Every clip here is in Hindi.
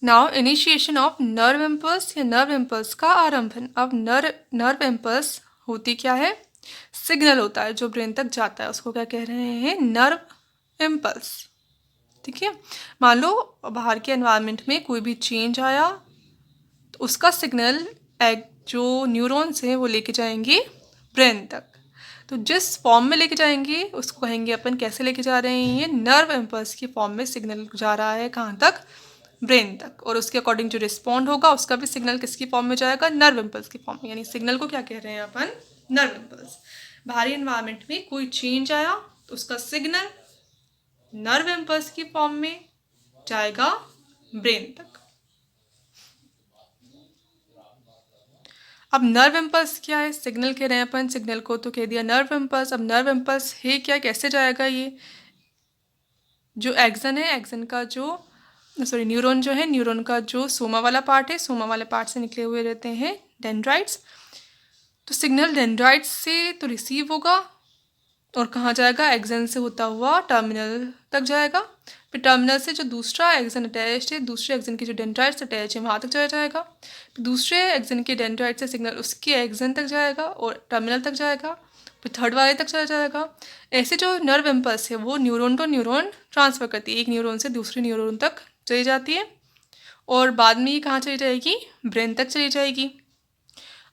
Now initiation of nerve impulse या नर्व इम्पल्स का आरंभन। अब नर्व इम्पल्स होती क्या है? सिग्नल होता है जो ब्रेन तक जाता है, उसको क्या कह रहे हैं? Nerve impulse. ठीक है, मान लो बाहर के एनवायरनमेंट में कोई भी चेंज आया तो उसका सिग्नल जो न्यूरॉन्स हैं वो लेके जाएंगे ब्रेन तक। तो जिस फॉर्म में लेके जाएंगे उसको कहेंगे अपन कैसे लेके जा रहे हैं, ये नर्व इम्पल्स की फॉर्म में सिग्नल जा रहा है कहाँ तक? ब्रेन तक। और उसके अकॉर्डिंग जो रिस्पॉन्ड होगा उसका भी सिग्नल किसकी फॉर्म में जाएगा? नर्व इम्पल्स की फॉर्म में। यानी सिग्नल को क्या कह रहे हैं अपन? Nerve impulse. बाहरी एनवायरनमेंट में कोई चेंज आया तो उसका सिग्नल नर्व इम्पल्स की फॉर्म में जाएगा ब्रेन तक। अब नर्व इम्पल्स क्या है? सिग्नल कह रहे हैं अपन, सिग्नल को तो कह दिया नर्व इम्पल्स। अब नर्व इम्पल्स है क्या, कैसे जाएगा? ये जो एक्सन है, एक्सन का जो न्यूरॉन जो है, न्यूरॉन का जो सोमा वाला पार्ट है, सोमा वाले पार्ट से निकले हुए रहते हैं डेंड्राइट्स। तो सिग्नल डेंड्राइट्स से तो रिसीव होगा और कहाँ जाएगा? एक्सन से होता हुआ टर्मिनल तक जाएगा। फिर टर्मिनल से जो दूसरा एक्सन अटैच है, दूसरे एक्सन की जो डेंड्राइट्स अटैच है वहाँ तक चला जाएगा। फिर दूसरे एक्सन के डेंड्राइट से सिग्नल उसके एक्सन तक जाएगा और टर्मिनल तक जाएगा। फिर थर्ड वाले तक चला जाएगा। ऐसे जो नर्व इम्पल्स है वो न्यूरॉन टू न्यूरॉन ट्रांसफ़र करती है, एक न्यूरॉन से दूसरे न्यूरॉन तक चली जाती है और बाद में ये कहाँ चली जाएगी? ब्रेन तक चली जाएगी।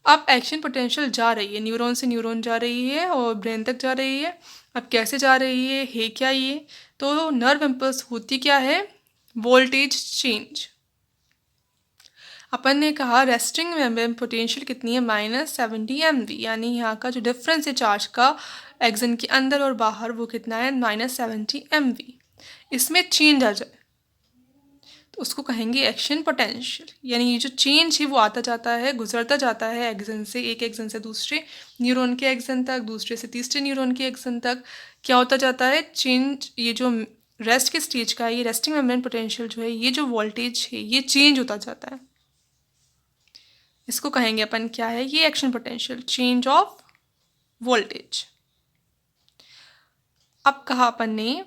अब एक्शन पोटेंशियल जा रही है, न्यूरॉन से न्यूरॉन जा रही है और ब्रेन तक जा रही है। अब कैसे जा रही है क्या ये? तो नर्व इम्पल्स होती क्या है? Voltage change. अपन ने कहा रेस्टिंग मेम्ब्रेन पोटेंशियल कितनी है? -70 MV। यानी यहाँ का जो डिफरेंस है चार्ज का एक्सन के अंदर और बाहर वो कितना है? -70 MV। इसमें चेंज आ जाए तो उसको कहेंगे एक्शन पोटेंशियल। यानी ये जो चेंज है वो आता जाता है, गुजरता जाता है एक्सन से, एक एक्सन से दूसरे न्यूरॉन के एक्सन तक, दूसरे से तीसरे न्यूरॉन के एक्सन तक। क्या होता जाता है? चेंज। ये जो रेस्ट के स्टेज का है, ये रेस्टिंग मेम्ब्रेन पोटेंशियल जो है, ये जो वोल्टेज है ये चेंज होता जाता है। इसको कहेंगे अपन क्या है? ये action potential, change of voltage. अब कहा अपन ने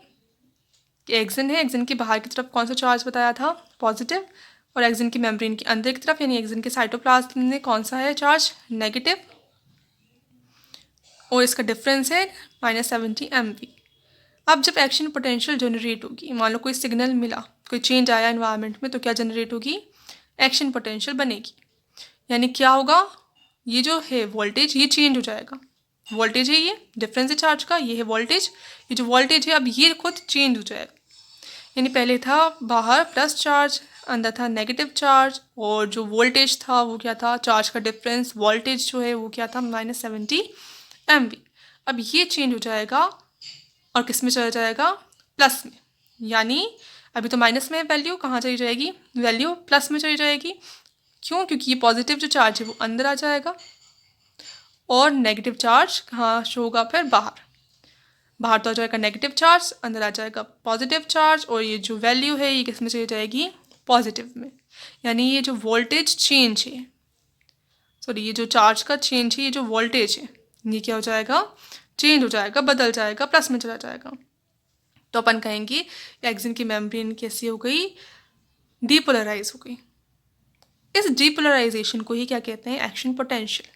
कि एक्सन है, एक्सन के बाहर की तरफ कौन सा चार्ज बताया था? पॉजिटिव। और एक्सन की मेम्ब्रेन के अंदर की तरफ यानी एक्सन के साइटोप्लाज्म में कौन सा है चार्ज? नेगेटिव। और इसका डिफरेंस है -70 MV। अब जब एक्शन पोटेंशियल जनरेट होगी, मान लो कोई सिग्नल मिला, कोई चेंज आया एनवायरनमेंट में, तो क्या जनरेट होगी? एक्शन पोटेंशियल बनेगी। यानी क्या होगा? ये जो है वोल्टेज ये चेंज हो जाएगा। वोल्टेज है, ये डिफरेंस है चार्ज का, ये है वोल्टेज। ये जो वोल्टेज है अब ये खुद चेंज हो जाएगा। यानी पहले था बाहर प्लस चार्ज, अंदर था नेगेटिव चार्ज, और जो वोल्टेज था वो क्या था? चार्ज का डिफरेंस, वोल्टेज जो है वो क्या था? -70 MV। अब ये चेंज हो जाएगा और किस में चला जाएगा? प्लस में। यानी अभी तो माइनस में है वैल्यू, कहाँ चली जाएगी? वैल्यू प्लस में चली जाएगी। क्यों? क्योंकि ये पॉजिटिव जो चार्ज है वो अंदर आ जाएगा और नेगेटिव चार्ज कहाँ शो होगा? फिर बाहर। बाहर तो आ जाएगा नेगेटिव चार्ज, अंदर आ जाएगा पॉजिटिव चार्ज, और ये जो वैल्यू है ये किस में चली जाएगी? पॉजिटिव में। यानी ये जो वोल्टेज चेंज है, सॉरी ये जो चार्ज का चेंज है, ये जो वोल्टेज है ये क्या हो जाएगा? चेंज हो जाएगा, बदल जाएगा, प्लस में चला जाएगा। तो अपन कहेंगे एक्सन की मेम्ब्रेन कैसी हो गई? डीपोलराइज हो गई। इस डीपोलराइजेशन को ही क्या कहते हैं? Action potential.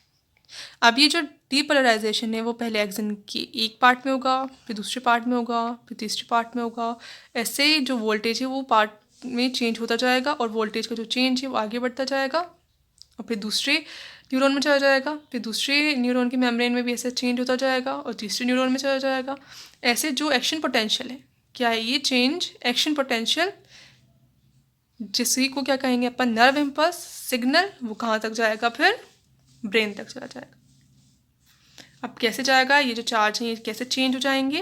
अब ये जो डीपोलराइजेशन है वो पहले एक्सन की एक पार्ट में होगा, फिर दूसरे पार्ट में होगा, फिर तीसरे पार्ट में होगा। ऐसे जो वोल्टेज है वो पार्ट में चेंज होता जाएगा और वोल्टेज का जो चेंज है वो आगे बढ़ता जाएगा और फिर दूसरे न्यूरॉन में चला जाएगा, फिर दूसरे न्यूरॉन की मेम्ब्रेन में भी ऐसे चेंज होता जाएगा और तीसरे न्यूरॉन में चला जाएगा। ऐसे जो एक्शन पोटेंशियल है, क्या है ये चेंज? एक्शन पोटेंशियल, जिसी को क्या कहेंगे अपन? Nerve impulse signal. वो कहाँ तक जाएगा? फिर ब्रेन तक चला जाएगा। अब कैसे जाएगा? ये जो चार्ज है ये कैसे चेंज हो जाएंगे?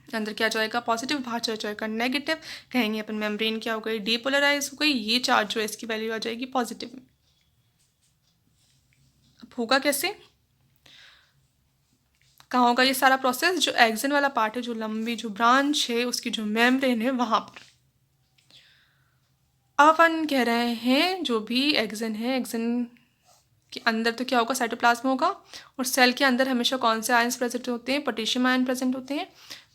अंदर क्या जाएगा? पॉजिटिव, बाहर चला जाएगा नेगेटिव। कहेंगे अपन मेम्ब्रेन क्या हो गई? डीपोलराइज हो गई। ये चार्ज जो है इसकी वैल्यू आ जाएगी पॉजिटिव में। अब होगा कैसे? कहाँ होगा ये सारा प्रोसेस? जो एक्सन वाला पार्ट है, जो लंबी जो ब्रांच है उसकी जो मेम्ब्रेन है वहाँ पर। अब अपन कह रहे हैं जो भी एक्सन है, एक्सन के अंदर तो क्या होगा? साइटोप्लाज्म होगा। और सेल के अंदर हमेशा कौन से आयंस प्रेजेंट होते हैं? पोटेशियम आयन प्रेजेंट होते हैं।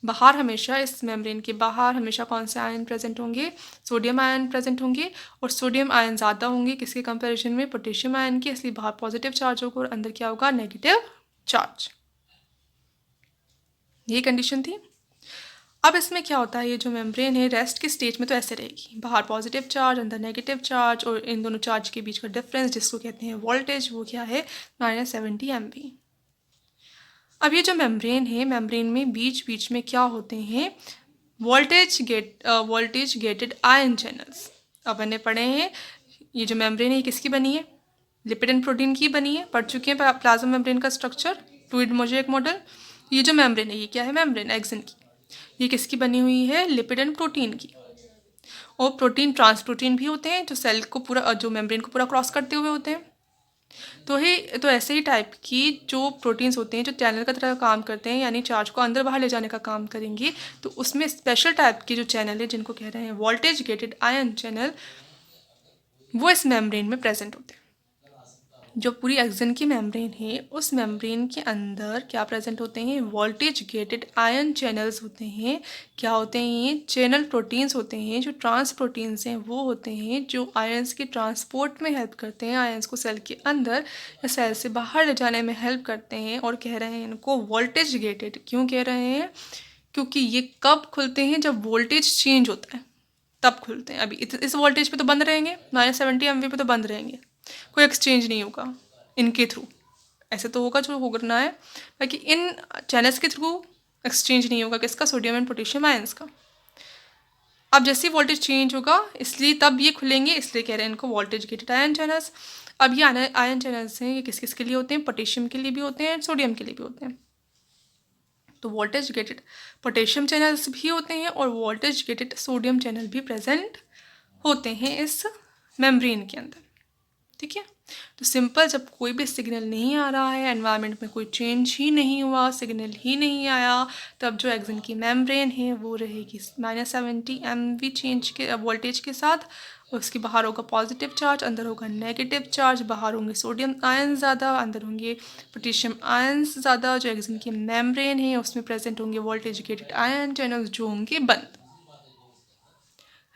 बाहर हमेशा, इस मेम्ब्रेन के बाहर हमेशा कौन से आयन प्रेजेंट होंगे? सोडियम आयन प्रेजेंट होंगे, और सोडियम आयन ज़्यादा होंगे किसके कंपैरिजन में? पोटेशियम आयन के, इसलिए बाहर पॉजिटिव चार्ज होगा और अंदर क्या होगा? Negative charge. ये कंडीशन थी। अब इसमें क्या होता है, ये जो मेम्ब्रेन है रेस्ट की स्टेज में तो ऐसे रहेगी, बाहर पॉजिटिव चार्ज अंदर नेगेटिव चार्ज, और इन दोनों चार्ज के बीच का डिफरेंस जिसको कहते हैं वोल्टेज, वो क्या है? -70 MV। अब ये जो मेम्ब्रेन है, मेम्ब्रेन में बीच बीच में क्या होते हैं? Voltage gated ion channels. अब मैंने पढ़े हैं, ये जो मेम्ब्रेन है ये किसकी बनी है? लिपिड एंड प्रोटीन की बनी है, पढ़ चुके हैं प्लाज्मा मेम्ब्रेन का स्ट्रक्चर, फ्लूइड मोज़ेक मॉडल। ये जो मेम्ब्रेन है ये क्या है? मेम्ब्रेन एक्सन की, ये किसकी बनी हुई है? लिपिड एंड प्रोटीन की। और प्रोटीन ट्रांसप्रोटीन भी होते हैं जो सेल को पूरा, जो मेम्ब्रेन को पूरा क्रॉस करते हुए होते हैं। तो ऐसे ही टाइप की जो प्रोटीन्स होते हैं जो चैनल का तरह काम करते हैं, यानी चार्ज को अंदर बाहर ले जाने का काम करेंगे, तो उसमें स्पेशल टाइप के जो चैनल है जिनको कह रहे हैं वोल्टेज गेटेड आयन चैनल, वो इस मेम्ब्रेन में प्रेजेंट होते हैं। जो पूरी एक्सन की मेम्ब्रेन है उस मेम्ब्रेन के अंदर क्या प्रेजेंट होते हैं? वोल्टेज गेटेड आयन चैनल्स होते हैं। क्या होते हैं ये? चैनल प्रोटीन्स होते हैं। जो ट्रांस प्रोटीन्स हैं वो होते हैं जो आयंस के ट्रांसपोर्ट में हेल्प करते हैं, आयंस को सेल के अंदर या सेल से बाहर ले जाने में हेल्प करते हैं, और कह रहे हैं इनको वोल्टेज गेटेड। क्यों कह रहे हैं? क्योंकि ये कब खुलते हैं? जब वोल्टेज चेंज होता है तब खुलते हैं। अभी इस वोल्टेज पे तो बंद रहेंगे, -70 MV पे तो बंद रहेंगे, कोई एक्सचेंज नहीं होगा इनके थ्रू। ऐसे तो होगा जो होना है, बाकी इन चैनल्स के थ्रू एक्सचेंज नहीं होगा किसका? सोडियम एंड पोटेशियम आयंस का। अब जैसे ही वोल्टेज चेंज होगा इसलिए तब ये खुलेंगे, इसलिए कह रहे हैं इनको वोल्टेज गेटेड आयन चैनल्स। अब ये आयन चैनल्स हैं, ये किस किस के लिए होते हैं? पोटेशियम के लिए भी होते हैं, सोडियम के लिए भी होते हैं। तो वोल्टेज गेटेड पोटेशियम चैनल्स भी होते हैं और वोल्टेज गेटेड सोडियम चैनल भी प्रेजेंट होते हैं इस मेम्ब्रेन के अंदर। ठीक है, तो सिंपल, जब कोई भी सिग्नल नहीं आ रहा है, एनवायरनमेंट में कोई चेंज ही नहीं हुआ, सिग्नल ही नहीं आया, तब जो एक्सन की मेम्ब्रेन है वो रहेगी -70 MV चेंज के वोल्टेज के साथ। उसके बाहर होगा पॉजिटिव चार्ज, अंदर होगा नेगेटिव चार्ज। बाहर होंगे सोडियम आयन ज़्यादा, अंदर होंगे पोटेशियम आयन्स ज़्यादा। जो एक्सन की मेम्ब्रेन है उसमें प्रेजेंट होंगे वोल्टेज गेटेड आयन चैनल्स जो होंगे बंद।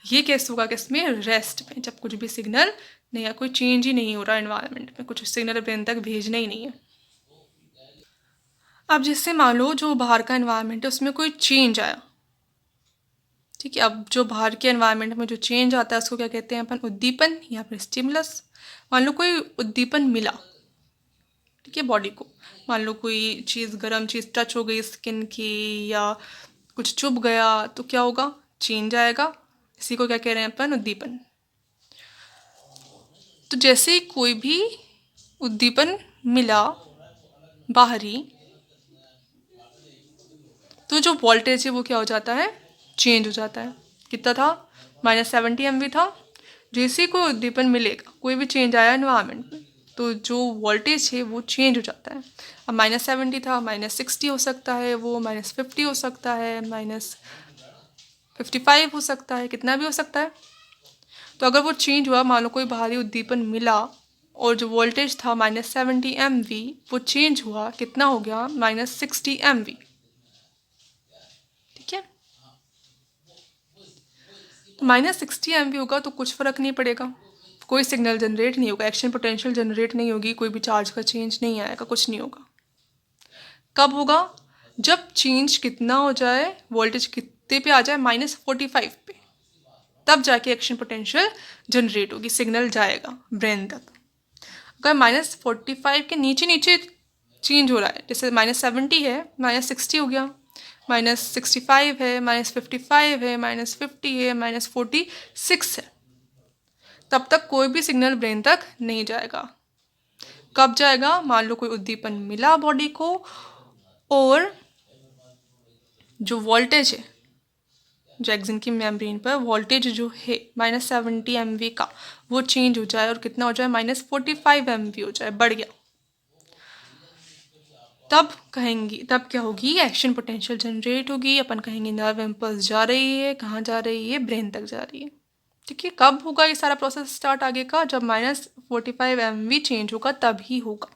ये केस होगा किसमें? रेस्ट में, जब कुछ भी सिग्नल नहीं है, कोई चेंज ही नहीं हो रहा एनवायरनमेंट में, कुछ सिग्नल ब्रेन तक भेजना ही नहीं है। अब जैसे मान लो जो बाहर का एनवायरनमेंट है उसमें कोई चेंज आया, ठीक है। अब जो बाहर के एनवायरनमेंट में जो चेंज आता है उसको क्या कहते हैं अपन? उद्दीपन या फिर स्टिमुलस। मान लो कोई उद्दीपन मिला, ठीक है, बॉडी को। मान लो कोई चीज़, गर्म चीज़ टच हो गई स्किन की, या कुछ चुभ गया, तो क्या होगा? चेंज आएगा। इसी को क्या कह रहे हैं अपन? उद्दीपन। तो जैसे ही कोई भी उद्दीपन मिला बाहरी, तो जो वोल्टेज है वो क्या हो जाता है? चेंज हो जाता है। कितना था? -70 MV था। जैसे ही कोई उद्दीपन मिलेगा, कोई भी चेंज आया एनवायरनमेंट में, तो जो वोल्टेज है वो चेंज हो जाता है। अब -70 था, -60 हो सकता है, वो -50 हो सकता है, -55 हो सकता है, कितना भी हो सकता है। तो अगर वो चेंज हुआ, मान लो कोई बाहरी उद्दीपन मिला और जो वोल्टेज था -70 MV, वो चेंज हुआ, कितना हो गया? -60 MV। ठीक है, तो -60 MV होगा तो कुछ फ़र्क नहीं पड़ेगा, कोई सिग्नल जनरेट नहीं होगा, एक्शन पोटेंशियल जनरेट नहीं होगी, कोई भी चार्ज का चेंज नहीं आएगा, कुछ नहीं होगा। कब होगा? जब चेंज कितना हो जाए, वोल्टेज कितने पे आ जाए? -45 पे, तब जाके एक्शन पोटेंशियल जनरेट होगी, सिग्नल जाएगा ब्रेन तक। अगर -45 के नीचे नीचे चेंज हो रहा है, जैसे -70 है, -60 हो गया, -65 है, -55 है, -50 है, -46 है, तब तक कोई भी सिग्नल ब्रेन तक नहीं जाएगा। कब जाएगा? मान लो कोई उद्दीपन मिला बॉडी को और जो वोल्टेज है, जो एक्सन की मेम्ब्रेन पर वोल्टेज जो है -70 MV का, वो चेंज हो जाए और कितना हो जाए? -45 MV हो जाए, बढ़ गया। तब कहेंगे, तब क्या होगी? एक्शन पोटेंशियल जनरेट होगी। अपन कहेंगे नर्व इम्पल्स जा रही है, कहाँ जा रही है? ब्रेन तक जा रही है। ठीक है, कब होगा ये सारा प्रोसेस स्टार्ट आगे का? जब -45 MV चेंज होगा तब ही होगा।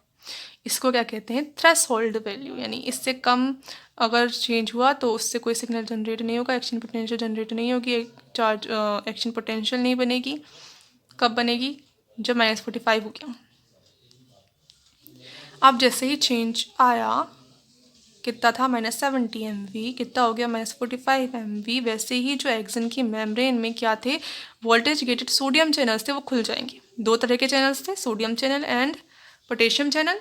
इसको क्या कहते हैं, थ्रेशोल्ड वैल्यू, यानी इससे कम अगर चेंज हुआ तो उससे कोई सिग्नल जनरेट नहीं होगा, एक्शन पोटेंशियल जनरेट नहीं होगी, एक चार्ज एक्शन पोटेंशियल नहीं बनेगी। कब बनेगी, जब -45 हो गया। अब जैसे ही चेंज आया, कितना था -70 MV, कितना हो गया -45 MV, वैसे ही जो एक्सन की मेम्ब्रेन में क्या थे, वोल्टेज गेटेड सोडियम चैनल्स थे, वो खुल जाएंगे। दो तरह के चैनल्स थे, sodium channel and potassium channel.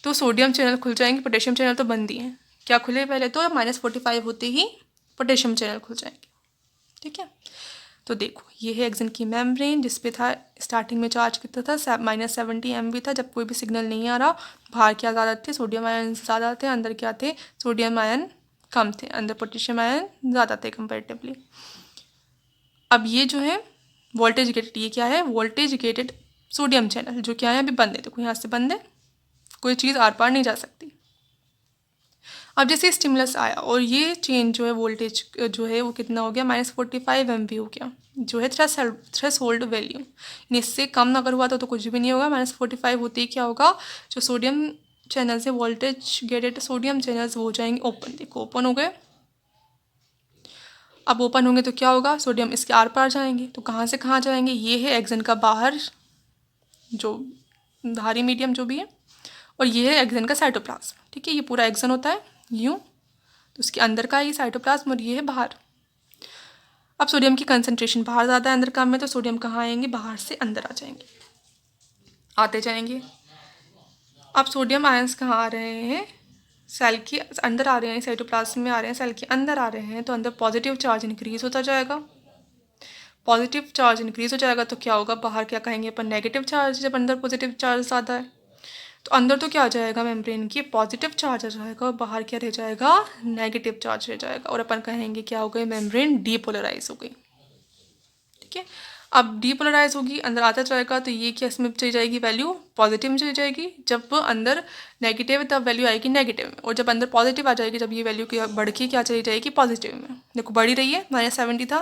तो सोडियम चैनल खुल जाएंगे, पोटेशियम चैनल तो बंद ही है। क्या खुले पहले, तो -45 होते ही पोटेशियम चैनल खुल जाएंगे। ठीक है, तो देखो ये है एक्सन की मेम्ब्रेन, जिसपे था स्टार्टिंग में चार्ज कितना था, -70 MV था। जब कोई भी सिग्नल नहीं आ रहा, बाहर क्या ज़्यादा थे, सोडियम आयन ज़्यादा थे, अंदर क्या थे, सोडियम आयन कम थे, अंदर पोटेशियम आयन ज़्यादा थे कंपेरेटिवली। अब ये जो है वोल्टेज गेटेड, ये क्या है, वोल्टेज गेटेड सोडियम चैनल, जो क्या है अभी बंद है। देखो यहाँ से बंद है, कोई चीज़ आर पार नहीं जा सकती। अब जैसे स्टिमुलस आया और ये चेंज जो है वोल्टेज जो है वो कितना हो गया, -45 MV हो गया, जो है थ्रेशोल्ड वैल्यू। इससे कम अगर हुआ तो कुछ भी नहीं होगा। -45 होते ही क्या होगा, जो सोडियम चैनल्स है, वोल्टेज गेटेड सोडियम चैनल्स, वो हो जाएंगे ओपन। देखो ओपन हो गए। अब ओपन होंगे तो क्या होगा, सोडियम इसके आर पार जाएंगे। तो कहाँ से कहाँ जाएंगे, ये है एक्सन का बाहर जो बाहरी मीडियम जो भी है, और ये है एक्सन का साइटोप्लाज्म। ठीक है, ये पूरा एक्सन होता है यूँ, तो उसके अंदर का ये साइटोप्लाज्म और ये है बाहर। अब सोडियम की कंसंट्रेशन बाहर ज़्यादा है, अंदर कम है, तो सोडियम कहाँ आएंगे, बाहर से अंदर आ जाएंगे, आते जाएंगे। अब सोडियम आयंस कहाँ आ रहे हैं, सेल के अंदर आ रहे हैं, साइटोप्लाज्म में आ रहे हैं, सेल के अंदर आ रहे हैं, तो अंदर पॉजिटिव चार्ज इंक्रीज होता जाएगा। पॉजिटिव चार्ज इंक्रीज हो जाएगा तो क्या होगा, बाहर क्या कहेंगे अपन, नेगेटिव चार्ज। जब अंदर पॉजिटिव चार्ज ज़्यादा है तो अंदर तो क्या आ जाएगा, मेम्ब्रेन की पॉजिटिव चार्ज आ जाएगा, और बाहर क्या रह जाएगा, नेगेटिव चार्ज रह जाएगा, और अपन कहेंगे क्या हो गई, मेम्ब्रेन डीपोलराइज हो गई। ठीक है, अब डीपोलराइज होगी, अंदर आता जाएगा, तो ये क्या इसमें चली जाएगी, वैल्यू पॉजिटिव में चली जाएगी। जब अंदर नेगेटिव है तब वैल्यू आएगी नेगेटिव में, और जब अंदर पॉजिटिव आ जाएगी, जब ये वैल्यू क्या बढ़ के क्या चली जाएगी, पॉजिटिव में। देखो बढ़ी रही है, -70 था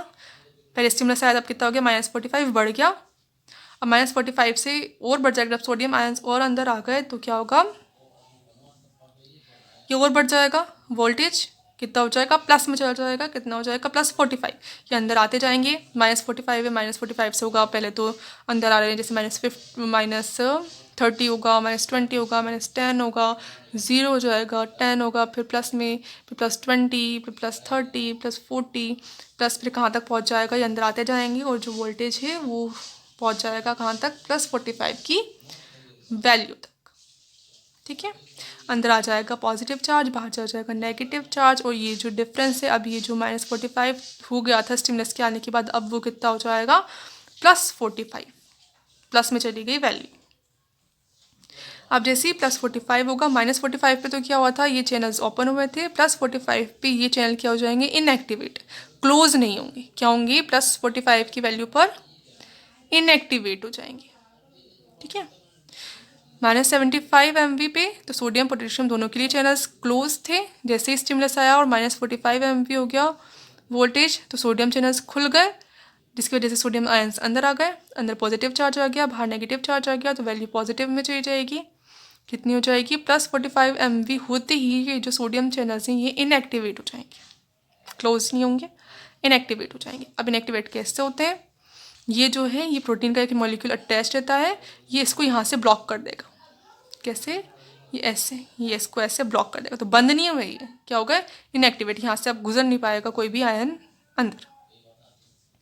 पहले स्टिमुलस आया, तब कितना हो गया, -45 बढ़ गया। अब -45 से और बढ़ जाएगा, जब सोडियम आयंस और अंदर आ गए तो क्या होगा, ये और बढ़ जाएगा, वोल्टेज कितना हो जाएगा, प्लस में चला जाएगा, कितना हो जाएगा, +45। ये अंदर आते जाएंगे, -45 है, -45 से होगा, पहले तो अंदर आ रहे हैं, जैसे -30 होगा, -20 होगा, -10 होगा, 0 हो जाएगा, 10 होगा, फिर प्लस में, फिर +20, फिर +30, +40, प्लस फिर कहाँ तक पहुँच जाएगा, ये अंदर आते जाएंगे, और जो वोल्टेज है वो पहुँच जाएगा कहाँ तक, +45 की वैल्यू तक। ठीक है, अंदर आ जाएगा पॉजिटिव चार्ज, बाहर चला जाएगा नेगेटिव चार्ज, और ये जो डिफरेंस है, अब ये जो -45 हो गया था स्टिमुलस के आने के बाद, अब वो कितना हो जाएगा, +45, प्लस में चली गई वैल्यू। अब जैसे ही +45 होगा, -45 पे तो क्या हुआ था, ये चैनल्स ओपन हुए थे, +45 पे ये चैनल क्या हो जाएंगे, इनएक्टिवेट, क्लोज नहीं होंगे। क्या होंगे, +45 की वैल्यू पर इनएक्टिवेट हो जाएंगे। ठीक है, -75 MV पे तो सोडियम पोटेशियम दोनों के लिए चैनल्स क्लोज थे। जैसे ही स्टिमुलस आया और -45 MV हो गया वोल्टेज, तो सोडियम चैनल्स खुल गए, जिसकी वजह से सोडियम आयंस अंदर आ गए, अंदर पॉजिटिव चार्ज आ गया, बाहर नेगेटिव चार्ज आ गया, तो वैल्यू पॉजिटिव में चली जाएगी। कितनी हो जाएगी, +45 MV होते ही ये जो सोडियम चैनल्स हैं ये इनएक्टिवेट हो जाएंगे, क्लोज नहीं होंगे, इनएक्टिवेट हो जाएंगे। अब इनएक्टिवेट कैसे होते हैं, ये जो है ये प्रोटीन का एक मॉलिक्यूल अटैच रहता है, ये इसको यहाँ से ब्लॉक कर देगा। कैसे, ये ऐसे, ये इसको ऐसे ब्लॉक कर देगा, तो बंद नहीं हुआ, ये क्या होगा, इनएक्टिवेट, यहाँ से अब गुजर नहीं पाएगा कोई भी आयन अंदर।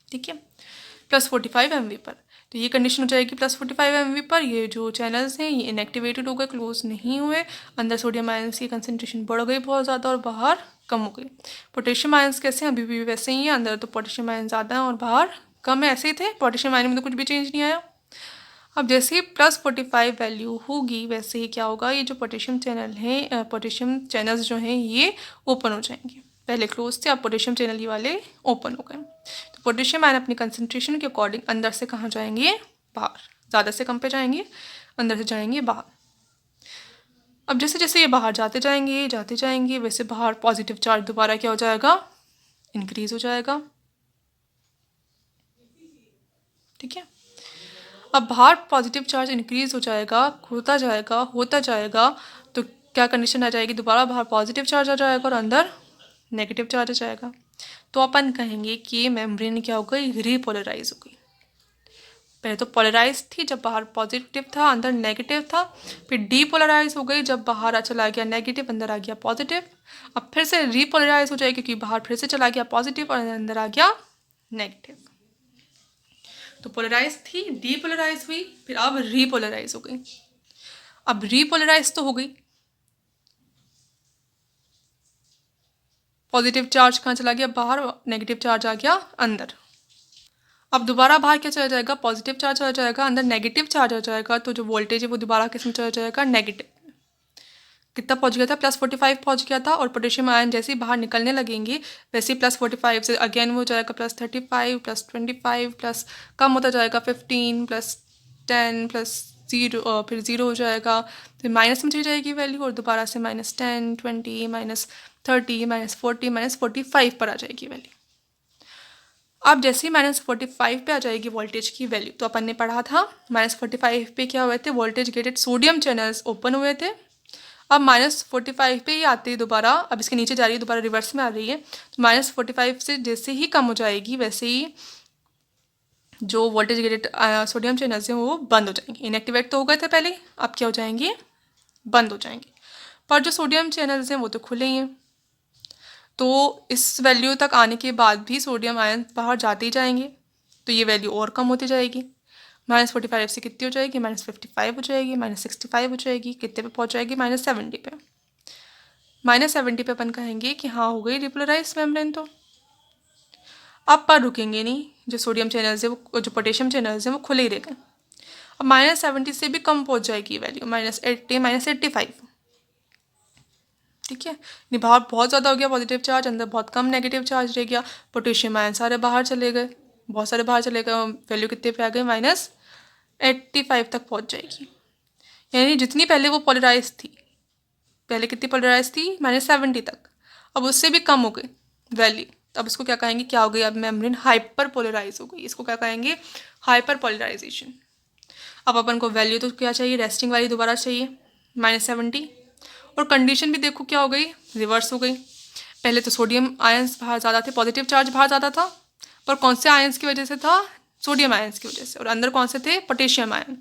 ठीक है, +45 MV पर, तो ये कंडीशन हो जाएगी +45 MV पर, ये जो चैनल्स हैं ये इनएक्टिवेटेड हो गए, क्लोज नहीं हुए, अंदर सोडियम आयंस की कंसनट्रेशन बढ़ गई बहुत ज़्यादा, और बाहर कम हो गई। पोटेशियम आयंस कैसे हैं, अभी भी वैसे ही हैं, अंदर तो पोटेशियम आयन ज़्यादा है और बाहर कम है, ऐसे ही थे, पोटेशियम आयन में तो कुछ भी चेंज नहीं आया। अब जैसे ही +45 वैल्यू होगी, वैसे ही क्या होगा, ये जो पोटेशियम चैनल हैं, पोटेशियम चैनल्स जो हैं ये ओपन हो जाएंगे। पहले क्लोज थे, अब पोटेशियम चैनल ये वाले ओपन हो गए। तो पोटेशियम आयन अपनी कंसंट्रेशन के अकॉर्डिंग अंदर से कहाँ जाएंगे, बाहर, ज़्यादा से कम पे जाएंगे, अंदर से जाएंगे बाहर। अब जैसे जैसे ये बाहर जाते जाएंगे, वैसे बाहर पॉजिटिव चार्ज दोबारा क्या हो जाएगा, इंक्रीज हो जाएगा। ठीक है, अब बाहर पॉजिटिव चार्ज इंक्रीज हो जाएगा, होता जाएगा, तो क्या कंडीशन आ जाएगी, दोबारा बाहर पॉजिटिव चार्ज आ जाएगा और अंदर नेगेटिव चार्ज आ जाएगा। तो अपन कहेंगे कि मेम्ब्रेन क्या हो गई, रीपोलराइज हो गई। पहले तो पोलराइज थी जब बाहर पॉजिटिव था अंदर नेगेटिव था, फिर डीपोलराइज हो गई जब बाहर चला गया नेगेटिव अंदर आ गया पॉजिटिव। अब फिर से रीपोलराइज हो जाएगी क्योंकि बाहर फिर से चला गया पॉजिटिव और अंदर आ गया नेगेटिव। तो पोलराइज थी, डीपोलराइज हुई, फिर अब रीपोलराइज हो गई। अब रीपोलराइज तो हो गई, पॉजिटिव चार्ज कहाँ चला गया बाहर, नेगेटिव चार्ज आ गया अंदर। अब दोबारा बाहर क्या चला जाएगा, पॉजिटिव चार्ज आ जाएगा, अंदर नेगेटिव चार्ज आ जाएगा, तो जो वोल्टेज है वो दोबारा किस में चला जाएगा, नेगेटिव। कितना पहुंच गया था, +45 पहुंच गया था। और पोटेशियम आयन जैसे ही बाहर निकलने लगेंगे वैसे ही +45 से अगेन वो हो जाएगा +35 +25 प्लस कम होता जाएगा 15 +10 +0 फिर 0 हो जाएगा, फिर माइनस में चली जाएगी वैल्यू और दोबारा से -10 20 -30 -40 -45 पर आ जाएगी वैल्यू। अब जैसे ही -45 पे आ जाएगी वोल्टेज की वैल्यू, तो अपन ने पढ़ा था -45 पे क्या हुए थे, voltage gated sodium channels open हुए थे। अब -45 पे ही आते ही दोबारा, अब इसके नीचे जा रही है, दोबारा रिवर्स में आ रही है, तो -45 से जैसे ही कम हो जाएगी वैसे ही जो वोल्टेज गेटेड सोडियम चैनल्स हैं वो बंद हो जाएंगे। इनएक्टिवेट तो हो गए थे पहले, अब क्या हो जाएंगे, बंद हो जाएंगे। पर जो सोडियम चैनल्स हैं वो तो खुले ही हैं, तो इस वैल्यू तक आने के बाद भी सोडियम आयन बाहर जाते ही जाएंगे, तो ये वैल्यू और कम होती जाएगी। -45 से कितनी हो जाएगी, -55 हो जाएगी, -65 हो जाएगी, कितने पे पहुंच जाएगी, -70 पे। -70 पे अपन कहेंगे कि हाँ हो गई रिपोलराइज मेम्ब्रेन। तो अब पर रुकेंगे नहीं, जो सोडियम चैनल्स है वो, जो पोटेशियम चैनल्स हैं वो खुले ही रह गए। अब -70 से भी कम पहुंच जाएगी वैल्यू, -80 -85। ठीक है, नहीं बाहर बहुत ज़्यादा हो गया पॉजिटिव चार्ज, अंदर बहुत कम नेगेटिव चार्ज रह गया, पोटेशियम आयन सारे बाहर चले गए, बहुत सारे बाहर चले गए, वैल्यू कितने पे आ गई, -85 तक पहुंच जाएगी। यानी जितनी पहले वो पोलराइज थी, पहले कितनी पोलराइज थी, -70 तक, अब उससे भी कम हो गई वैल्यू। तो अब इसको क्या कहेंगे, क्या हो गई, अब मेम्ब्रेन हाइपर पोलराइज हो गई, इसको क्या कहेंगे, हाइपर पोलराइजेशन। अब अपन को वैल्यू तो क्या चाहिए, रेस्टिंग वाली दोबारा चाहिए, -70। और कंडीशन भी देखो क्या हो गई, रिवर्स हो गई। पहले तो सोडियम आयंस बाहर ज़्यादा थे, पॉजिटिव चार्ज बाहर ज़्यादा था, पर कौन से आयंस की वजह से था, सोडियम आयंस की वजह से, और अंदर कौन से थे, पोटेशियम आयन।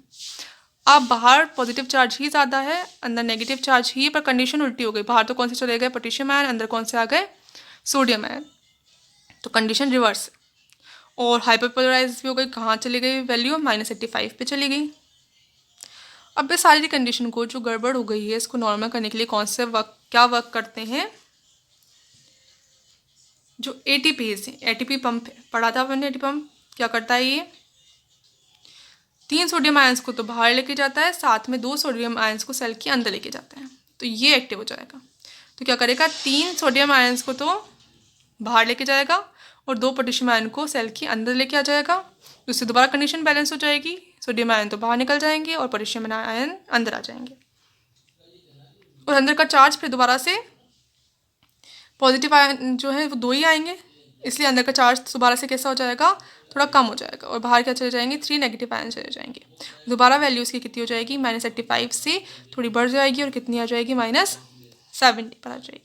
अब बाहर पॉजिटिव चार्ज ही ज़्यादा है, अंदर नेगेटिव चार्ज ही, पर कंडीशन उल्टी हो गई, बाहर तो कौन से चले गए, पोटेशियम आयन, अंदर कौन से आ गए, सोडियम आयन, तो कंडीशन रिवर्स। और हाइपरपोलराइज भी हो गई, कहाँ चली गई वैल्यू, -85 पे चली गई। अब इस सारी कंडीशन को जो गड़बड़ हो गई है इसको नॉर्मल करने के लिए कौन से क्या वर्क करते हैं, जो एटीपीज है, एटीपी पंप है, पढ़ा था आपने, एटीपी पंप क्या करता है, ये 3 सोडियम आयंस को तो बाहर लेके जाता है, साथ में 2 सोडियम आयंस को सेल के अंदर लेके जाता है, तो ये एक्टिव हो जाएगा। तो क्या करेगा, 3 सोडियम आयंस को तो बाहर लेके जाएगा और 2 पोटेशियम आयन को सेल के अंदर लेके आ जाएगा, उससे दोबारा कंडीशन बैलेंस हो जाएगी, सोडियम आयन तो बाहर निकल जाएंगे और पोटेशियम आयन अंदर आ जाएंगे, और अंदर का चार्ज फिर दोबारा से पॉजिटिव आयन जो है वो 2 ही आएंगे, इसलिए अंदर का चार्ज दोबारा से कैसा हो जाएगा, थोड़ा कम हो जाएगा, और बाहर क्या चले जाएंगे, 3 नेगेटिव आयन चले जाएंगे। दोबारा वैल्यू उसकी कितनी हो जाएगी, -85 से थोड़ी बढ़ जाएगी और कितनी आ जाएगी, -70 पर आ जाएगी।